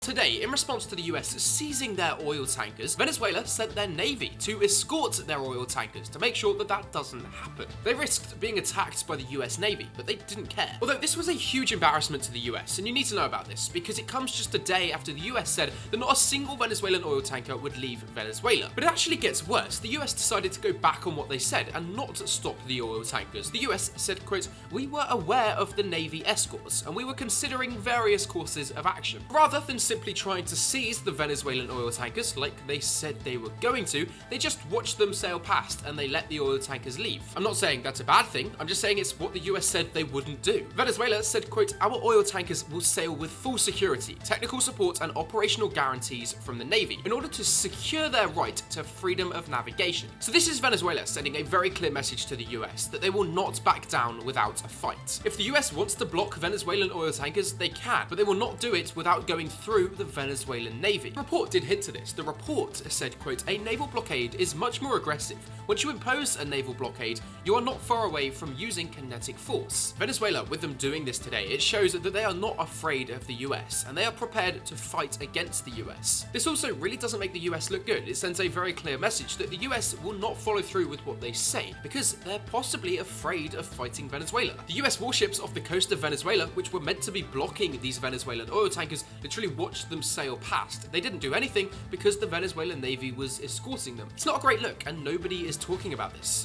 Today, in response to the US seizing their oil tankers, Venezuela sent their navy to escort their oil tankers to make sure that that doesn't happen. They risked being attacked by the US Navy, but they didn't care. Although this was a huge embarrassment to the US, and you need to know about this because it comes just a day after the US said that not a single Venezuelan oil tanker would leave Venezuela. But it actually gets worse. The US decided to go back on what they said and not stop the oil tankers. The US said, quote, "We were aware of the Navy escorts, and we were considering various courses of action." Rather than simply trying to seize the Venezuelan oil tankers like they said they were going to, they just watched them sail past and they let the oil tankers leave. I'm not saying that's a bad thing, I'm just saying it's what the US said they wouldn't do. Venezuela said, quote, "Our oil tankers will sail with full security, technical support and operational guarantees from the Navy in order to secure their right to freedom of navigation." So this is Venezuela sending a very clear message to the US that they will not back down without a fight. If the US wants to block Venezuelan oil tankers, they can, but they will not do it without going through the Venezuelan Navy. The report did hint to this. The report said, quote, "A naval blockade is much more aggressive. Once you impose a naval blockade, you are not far away from using kinetic force." Venezuela, with them doing this today, it shows that they are not afraid of the US, and they are prepared to fight against the US. This also really doesn't make the US look good. It sends a very clear message that the US will not follow through with what they say, because they're possibly afraid of fighting Venezuela. The US warships off the coast of Venezuela, which were meant to be blocking these Venezuelan oil tankers, literally watched them sail past. They didn't do anything because the Venezuelan Navy was escorting them. It's not a great look, and nobody is talking about this.